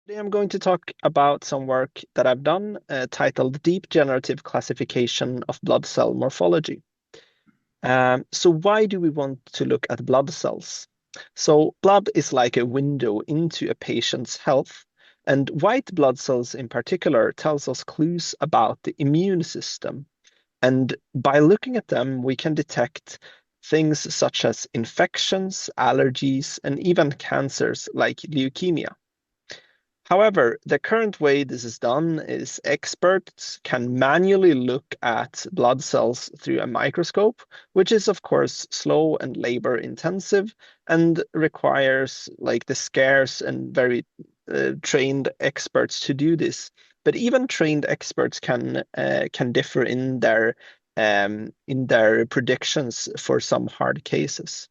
Today I'm going to talk about some work that I've done titled Deep Generative Classification of Blood Cell Morphology. So why do we want to look at blood cells? So blood is like a window into a patient's health, and white blood cells in particular tells us clues about the immune system. And by looking at them, we can detect things such as infections, allergies, and even cancers like leukemia. However, the current way this is done is experts can manually look at blood cells through a microscope, which is of course slow and labor intensive and requires like the scarce and very trained experts to do this. But even trained experts can differ in their predictions for some hard cases.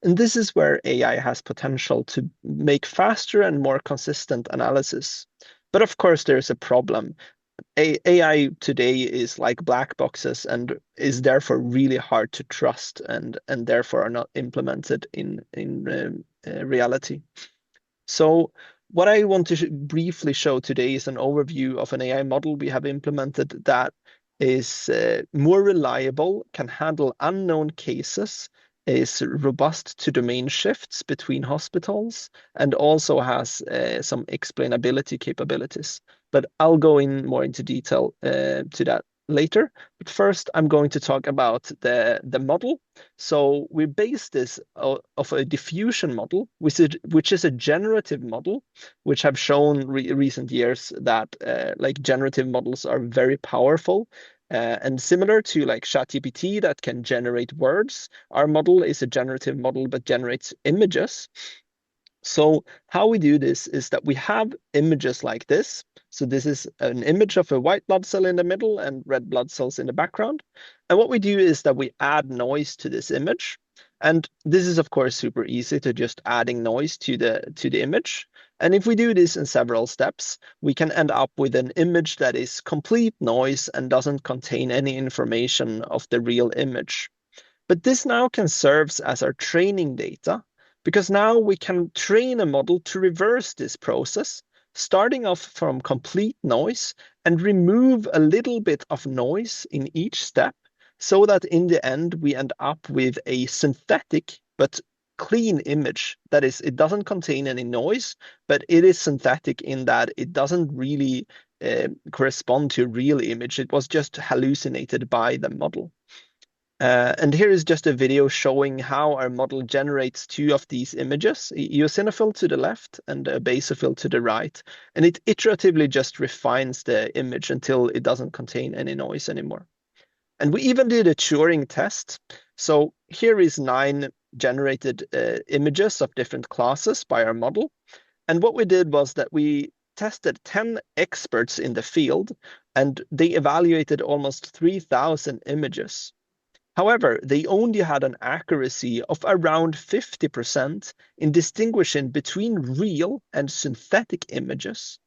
And this is where AI has potential to make faster and more consistent analysis. But of course, there's a problem. AI today is like black boxes and is therefore really hard to trust and therefore are not implemented in reality. So what I want to briefly show today is an overview of an AI model we have implemented that is more reliable, can handle unknown cases, is robust to domain shifts between hospitals, and also has some explainability capabilities. But I'll go in more into detail to that later. But first, I'm going to talk about the model. So we base this of a diffusion model, which is a generative model, which have shown recent years that like generative models are very powerful. And similar to like ChatGPT that can generate words, our model is a generative model but generates images. So how we do this is that we have images like this. So this is an image of a white blood cell in the middle and red blood cells in the background. And what we do is that we add noise to this image. And this is, of course, super easy to just adding noise to the image. And if we do this in several steps, we can end up with an image that is complete noise and doesn't contain any information of the real image. But this now can serve as our training data because now we can train a model to reverse this process, starting off from complete noise and remove a little bit of noise in each step so that in the end we end up with a synthetic but clean image. That is, it doesn't contain any noise, but it is synthetic in that it doesn't really correspond to a real image. It was just hallucinated by the model. And here is just a video showing how our model generates two of these images, a eosinophil to the left and a basophil to the right. And it iteratively just refines the image until it doesn't contain any noise anymore. And we even did a Turing test. So here is 9 generated images of different classes by our model. And what we did was that we tested 10 experts in the field, and they evaluated almost 3,000 images. However, they only had an accuracy of around 50% in distinguishing between real and synthetic images.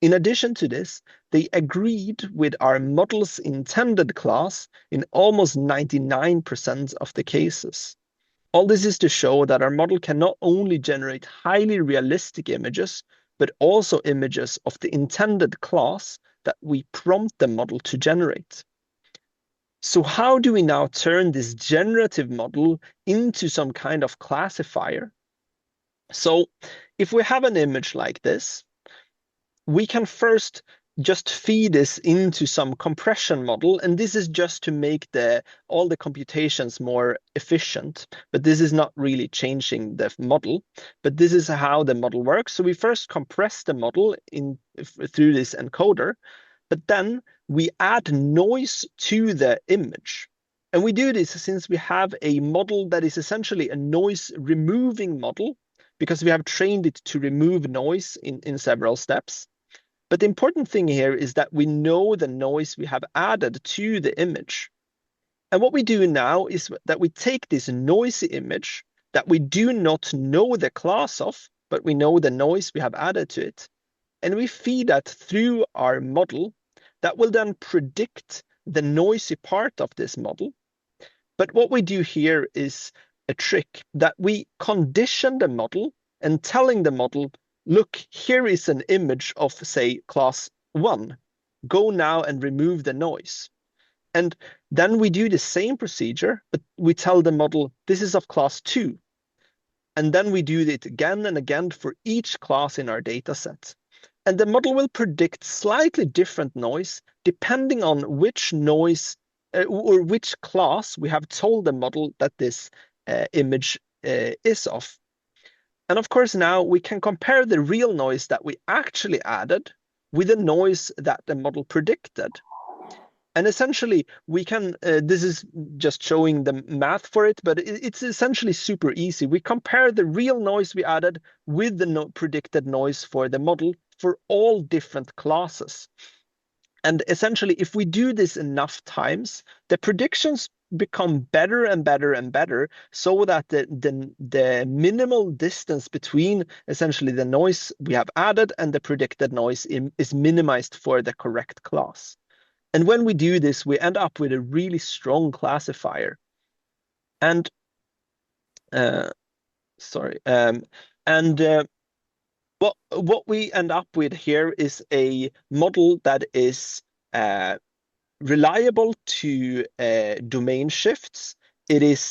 In addition to this, they agreed with our model's intended class in almost 99% of the cases. All this is to show that our model can not only generate highly realistic images, but also images of the intended class that we prompt the model to generate. So how do we now turn this generative model into some kind of classifier? So if we have an image like this, we can first just feed this into some compression model, and this is just to make all the computations more efficient. But this is not really changing the model, but this is how the model works. So we first compress the model through this encoder, but then we add noise to the image. And we do this since we have a model that is essentially a noise removing model because we have trained it to remove noise in several steps. But the important thing here is that we know the noise we have added to the image. And what we do now is that we take this noisy image that we do not know the class of, but we know the noise we have added to it, and we feed that through our model that will then predict the noisy part of this model. But what we do here is a trick that we condition the model and telling the model look, here is an image of, say, class 1. Go now and remove the noise. And then we do the same procedure, but we tell the model this is of class 2. And then we do it again and again for each class in our data set. And the model will predict slightly different noise depending on which noise or which class we have told the model that this image is of. And of course, now we can compare the real noise that we actually added with the noise that the model predicted. And essentially, we can, this is just showing the math for it, but it's essentially super easy. We compare the real noise we added with the predicted noise for the model for all different classes. And essentially, if we do this enough times, the predictions become better and better and better so that the minimal distance between essentially the noise we have added and the predicted noise is minimized for the correct class. And when we do this, we end up with a really strong classifier. And sorry, and what we end up with here is a model that is reliable to domain shifts. It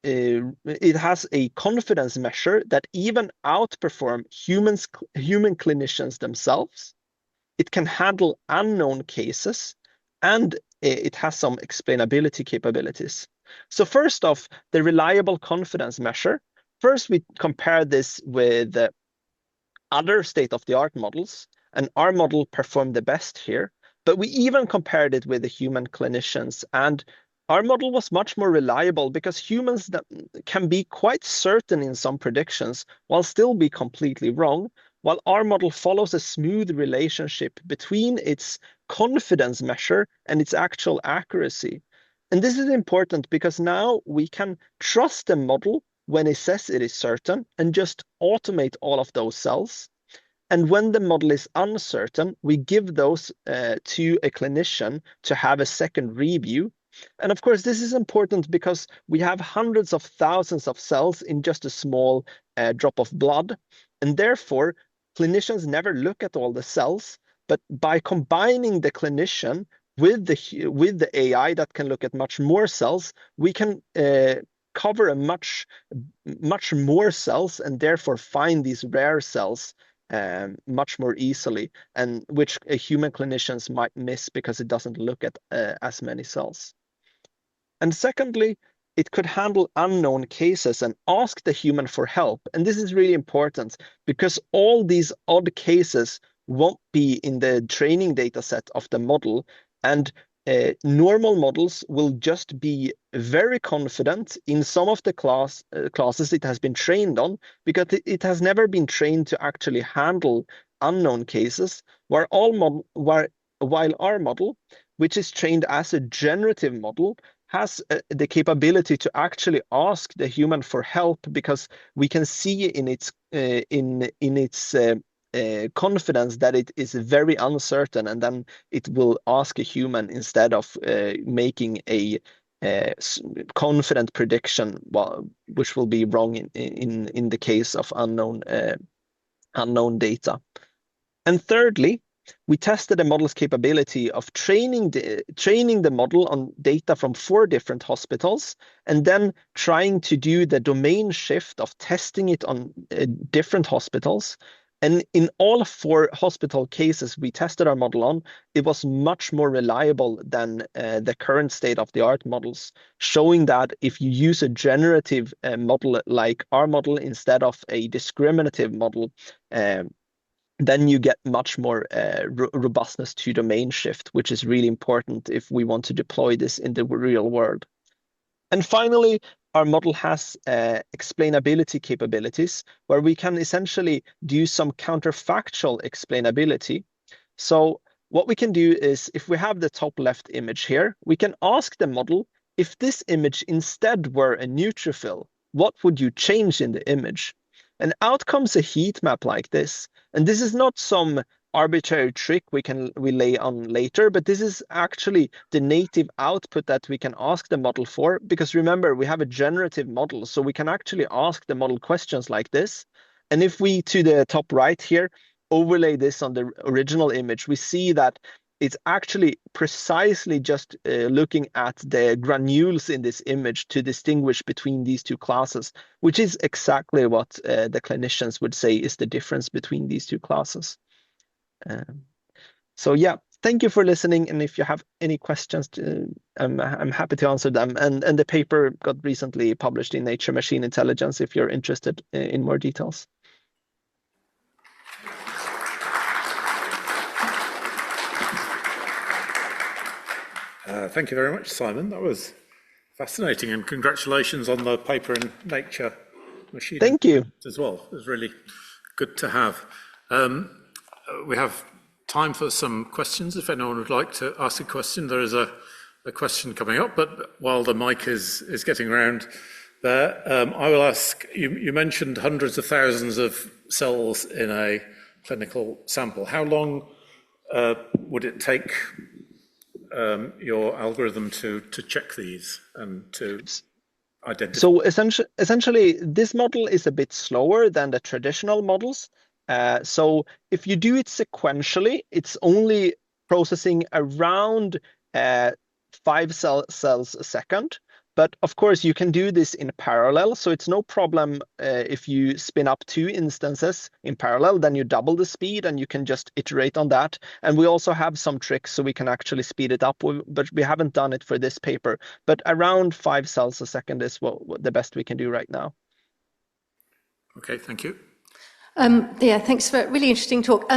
has a confidence measure that even outperform human clinicians themselves. It can handle unknown cases, and it has some explainability capabilities. So first off, the reliable confidence measure. First, we compare this with other state-of-the-art models, and our model performed the best here. But we even compared it with the human clinicians, and our model was much more reliable because humans can be quite certain in some predictions while still be completely wrong, while our model follows a smooth relationship between its confidence measure and its actual accuracy. And this is important because now we can trust the model when it says it is certain and just automate all of those cells. And when the model is uncertain, we give those to a clinician to have a second review. And of course, this is important because we have hundreds of thousands of cells in just a small drop of blood. And therefore, clinicians never look at all the cells. But by combining the clinician with the AI that can look at much more cells, we can cover a much more cells and therefore find these rare cells much more easily, and which human clinicians might miss because it doesn't look at as many cells. And secondly, it could handle unknown cases and ask the human for help. And this is really important because all these odd cases won't be in the training data set of the model. And normal models will just be very confident in some of the classes it has been trained on because it has never been trained to actually handle unknown cases, while our model, which is trained as a generative model, has the capability to actually ask the human for help because we can see in its confidence that it is very uncertain, and then it will ask a human instead of making a confident prediction, which will be wrong in the case of unknown data. And thirdly, we tested the model's capability of training the model on data from 4 different hospitals, and then trying to do the domain shift of testing it on different hospitals. And in all 4 hospital cases we tested our model on, it was much more reliable than the current state-of-the-art models, showing that if you use a generative model like our model instead of a discriminative model, then you get much more robustness to domain shift, which is really important if we want to deploy this in the real world. And finally, our model has explainability capabilities where we can essentially do some counterfactual explainability. So what we can do is, if we have the top left image here, we can ask the model, if this image instead were a neutrophil, what would you change in the image? And out comes a heat map like this. And this is not some arbitrary trick we lay on later, but this is actually the native output that we can ask the model for. Because remember, we have a generative model, so we can actually ask the model questions like this. And if we, to the top right here, overlay this on the original image, we see that it's actually precisely just looking at the granules in this image to distinguish between these two classes, which is exactly what the clinicians would say is the difference between these two classes. So yeah, thank you for listening. And if you have any questions, I'm happy to answer them. And the paper got recently published in Nature Machine Intelligence if you're interested in more details. Thank you very much, Simon. That was fascinating, and congratulations on the paper in Nature Machine. Thank you. As well. It was really good to have. We have time for some questions. If anyone would like to ask a question, there is a question coming up, but while the mic is getting around there, I will ask, you mentioned hundreds of thousands of cells in a clinical sample. How long would it take your algorithm to check these and to identify? So essentially, this model is a bit slower than the traditional models. So if you do it sequentially, it's only processing around 5 cells a second. But of course, you can do this in parallel. So it's no problem if you spin up 2 instances in parallel, then you double the speed and you can just iterate on that. And we also have some tricks so we can actually speed it up, but we haven't done it for this paper. But around 5 cells a second is what the best we can do right now. Okay, thank you. Yeah, thanks for a really interesting talk.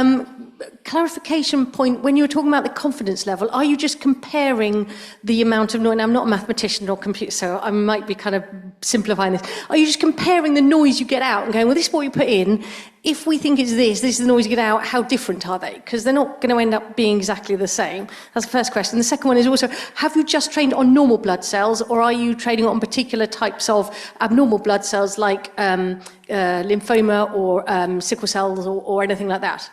Clarification point, when you were talking about the confidence level, are you just comparing the amount of noise? And I'm not a mathematician or computer, so I might be kind of simplifying this. Are you just comparing the noise you get out and going, well, this is what you put in. If we think it's this is the noise you get out, how different are they? Because they're not going to end up being exactly the same. That's the first question. The second one is also, have you just trained on normal blood cells, or are you training on particular types of abnormal blood cells like lymphoma or sickle cells or anything like that?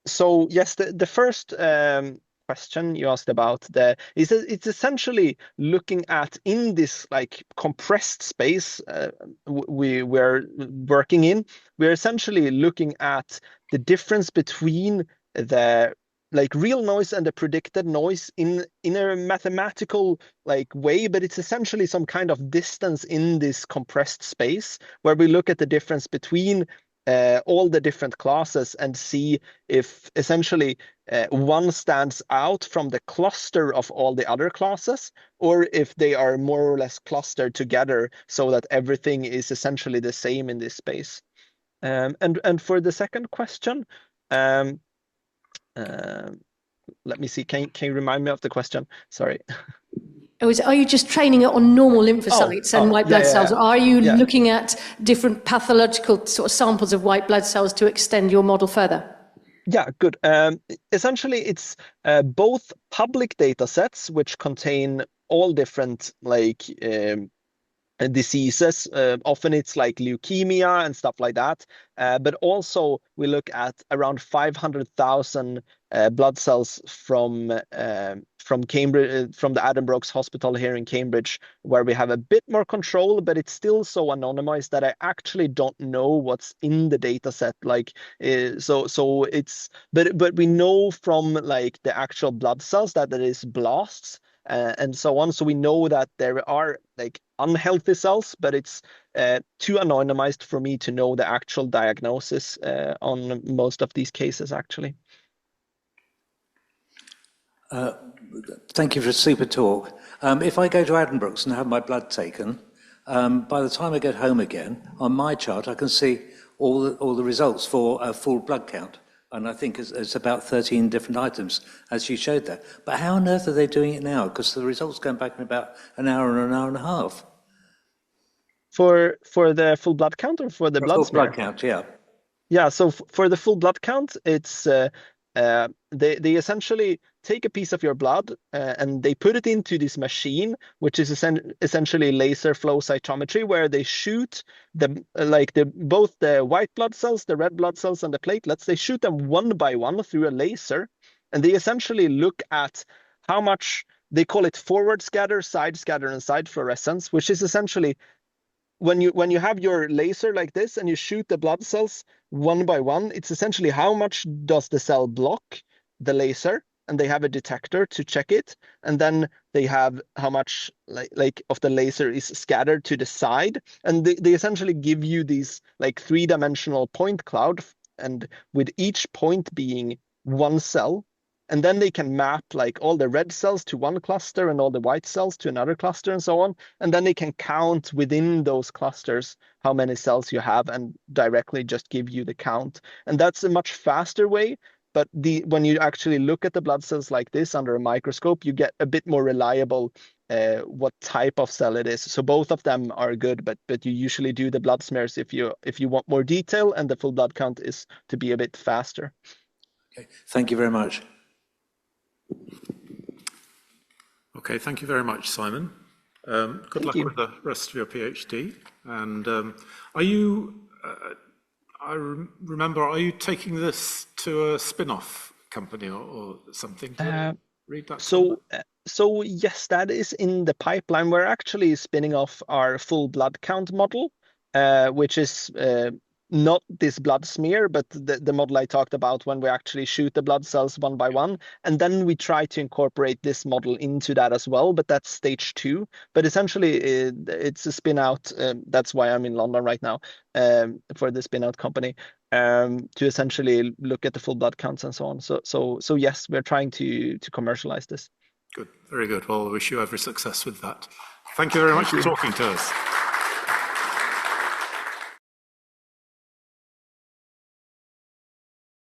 So yes, the first question you asked about it's essentially looking at, in this like compressed space we're working in, we're essentially looking at the difference between the like real noise and the predicted noise in a mathematical like way, but it's essentially some kind of distance in this compressed space where we look at the difference between all the different classes and see if essentially one stands out from the cluster of all the other classes, or if they are more or less clustered together so that everything is essentially the same in this space. And for the second question, let me see, can you remind me of the question? Sorry. Are you just training it on normal lymphocytes and white blood cells? Or are you looking at different pathological sort of samples of white blood cells to extend your model further? Yeah, good. Essentially, it's both public data sets, which contain all different like diseases. Often it's like leukemia and stuff like that. But also we look at around 500,000 blood cells from Cambridge, from the Addenbrooke's Hospital here in Cambridge, where we have a bit more control, but it's still so anonymized that I actually don't know what's in the data set. Like, so it's, but we know from like the actual blood cells that there is blasts and so on. So we know that there are like unhealthy cells, but it's too anonymized for me to know the actual diagnosis on most of these cases, actually. Thank you for a super talk. If I go to Addenbrooke's and have my blood taken, by the time I get home again, on my chart, I can see all the results for a full blood count. And I think it's about 13 different items, as you showed there. But how on earth are they doing it now? Because the results come back in about an hour and a half. For the full blood count, or for the blood full smear? Blood count, yeah. Yeah, so for the full blood count, it's they essentially take a piece of your blood and they put it into this machine, which is essentially laser flow cytometry, where they shoot both the white blood cells, the red blood cells, and the platelets. They shoot them one by one through a laser, and they essentially look at how much, they call it forward scatter, and side fluorescence, which is essentially when you have your laser like this and you shoot the blood cells one by one, it's essentially how much does the cell block the laser, and they have a detector to check it, and then they have how much like of the laser is scattered to the side, and they essentially give you these like three-dimensional point cloud, and with each point being one cell. And then they can map like all the red cells to one cluster and all the white cells to another cluster and so on. And then they can count within those clusters how many cells you have and directly just give you the count. And that's a much faster way. But when you actually look at the blood cells like this under a microscope, you get a bit more reliable what type of cell it is. So both of them are good, but you usually do the blood smears if you want more detail, and the full blood count is to be a bit faster. Okay. Thank you very much. Okay, thank you very much, Simon. Good luck with the rest of your PhD. And are you, remember, are you taking this to a spin-off company or something? Read that. So yes, that is in the pipeline. We're actually spinning off our full blood count model, which is not this blood smear, but the model I talked about when we actually shoot the blood cells one by one. And then we try to incorporate this model into that as well, but that's stage 2. But essentially, it's a spin out. That's why I'm in London right now for the spin out company, to essentially look at the full blood counts and so on. So yes, we're trying to commercialize this. Good, very good. Well, I wish you every success with that. Thank you very much for talking to us.